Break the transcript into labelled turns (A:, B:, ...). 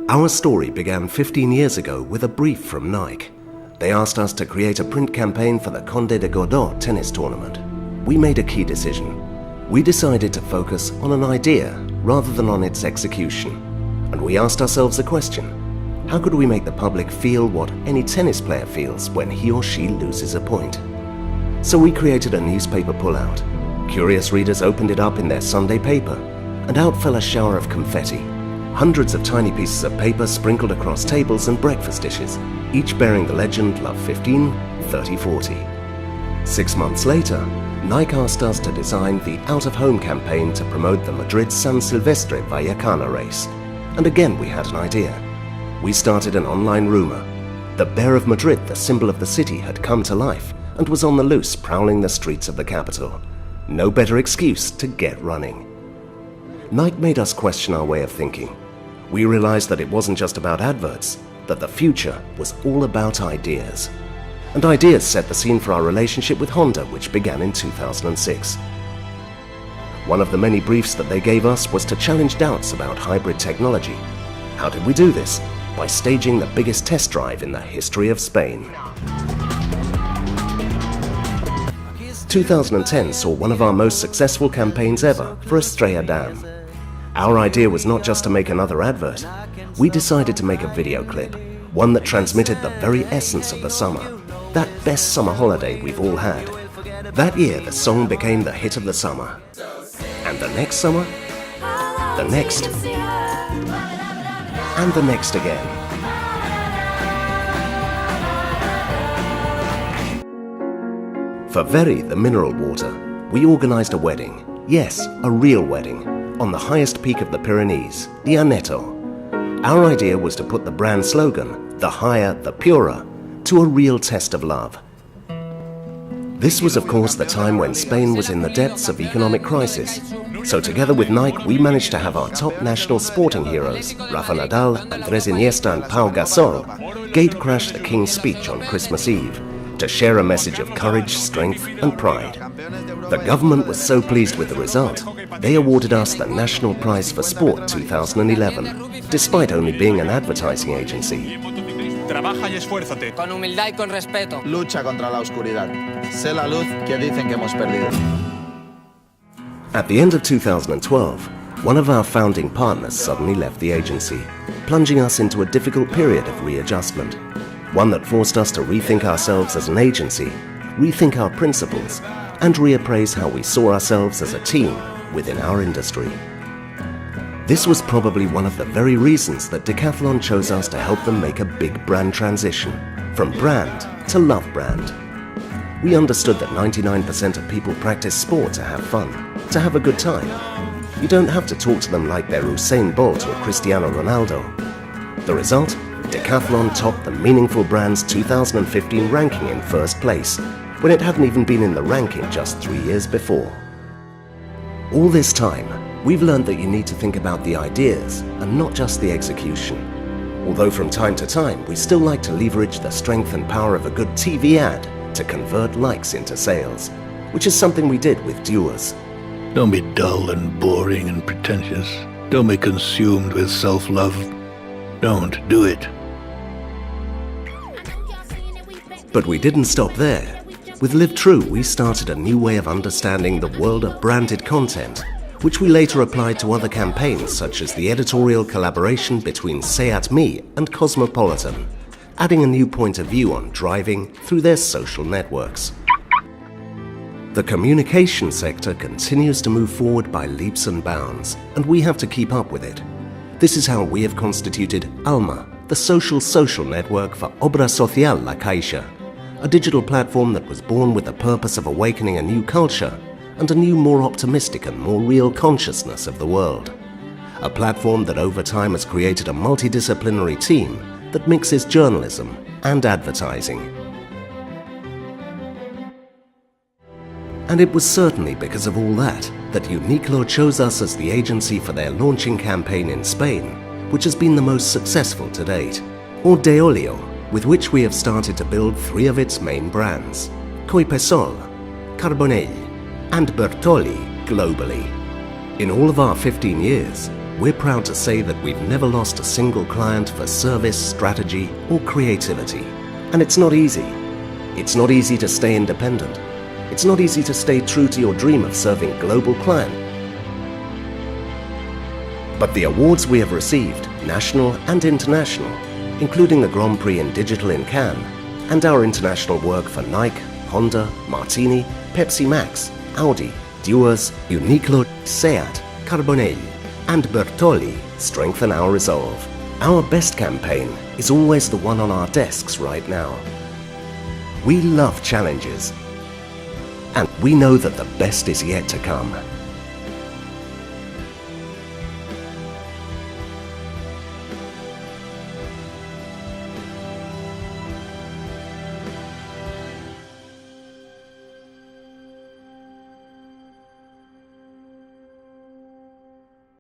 A: Our story began 15 years ago with a brief from Nike. They asked us to create a print campaign for the Conde de Godot tennis tournament. We made a key decision. We decided to focus on an idea rather than on its execution. And we asked ourselves a question: how could we make the public feel what any tennis player feels when he or she loses a point? So we created a newspaper pullout. Curious readers opened it up in their Sunday paper, and out fell a shower of confetti. Hundreds of tiny pieces of paper sprinkled across tables and breakfast dishes, each bearing the legend Love 15, 30, 40. 6 months later, Nike asked us to design the out-of-home campaign to promote the Madrid San Silvestre Vallecana race. And again we had an idea. We started an online rumor. The Bear of Madrid, the symbol of the city, had come to life and was on the loose prowling the streets of the capital. No better excuse to get running. Nike made us question our way of thinking. We realized that it wasn't just about adverts, that the future was all about ideas. And ideas set the scene for our relationship with Honda, which began in 2006. One of the many briefs that they gave us was to challenge doubts about hybrid technology. How did we do this? By staging the biggest test drive in the history of Spain. 2010 saw one of our most successful campaigns ever for Estrella Damm. Our idea was not just to make another advert. We decided to make a video clip, one that transmitted the very essence of the summer, that best summer holiday we've all had. That year, the song became the hit of the summer. And the next summer, the next, and the next again. For Very, the mineral water, we organized a wedding. Yes, a real wedding, on the highest peak of the Pyrenees, the Aneto. Our idea was to put the brand slogan, the higher, the purer, to a real test of love. This was of course the time when Spain was in the depths of economic crisis. So together with Nike, we managed to have our top national sporting heroes, Rafa Nadal, Andrés Iniesta and Pau Gasol, gate crash the King's Speech on Christmas Eve, to share a message of courage, strength and pride. The government was so pleased with the result, they awarded us the National Prize for Sport 2011, despite only being an advertising agency.
B: Trabaja y esfuérzate.
C: Con humildad y con respeto.
D: Lucha contra la oscuridad. Sé la luz que dicen que hemos perdido.
A: At the end of 2012, one of our founding partners suddenly left the agency, plunging us into a difficult period of readjustment. One that forced us to rethink ourselves as an agency, rethink our principles, and reappraise how we saw ourselves as a team within our industry. This was probably one of the very reasons that Decathlon chose us to help them make a big brand transition, from brand to love brand. We understood that 99% of people practice sport to have fun, to have a good time. You don't have to talk to them like they're Usain Bolt or Cristiano Ronaldo. The result? Decathlon topped the Meaningful Brands 2015 ranking in first place, when it hadn't even been in the ranking just 3 years before. All this time, we've learned that you need to think about the ideas and not just the execution. Although from time to time, we still like to leverage the strength and power of a good TV ad to convert likes into sales, which is something we did with Duos.
E: Don't be dull and boring and pretentious. Don't be consumed with self-love. Don't do it.
A: But we didn't stop there. With Live True, we started a new way of understanding the world of branded content, which we later applied to other campaigns such as the editorial collaboration between Seat Me and Cosmopolitan, adding a new point of view on driving through their social networks. The communication sector continues to move forward by leaps and bounds, and we have to keep up with it. This is how we have constituted Alma, the social network for Obra Social La Caixa, a digital platform that was born with the purpose of awakening a new culture and a new, more optimistic and more real consciousness of the world. A platform that over time has created a multidisciplinary team that mixes journalism and advertising. And it was certainly because of all that Uniqlo chose us as the agency for their launching campaign in Spain, which has been the most successful to date, or Deolio, with which we have started to build 3 of its main brands, Coipesol, Carbonell, and Bertolli globally. In all of our 15 years, We're proud to say that we've never lost a single client for service, strategy, or creativity. And it's not easy. It's not easy to stay independent. It's not easy to stay true to your dream of serving global clients. But the awards we have received, national and international, including the Grand Prix in Digital in Cannes, and our international work for Nike, Honda, Martini, Pepsi Max, Audi, Duas, Uniqlo, Seat, Carbonell, and Bertolli strengthen our resolve. Our best campaign is always the one on our desks right now. We love challenges, and we know that the best is yet to come.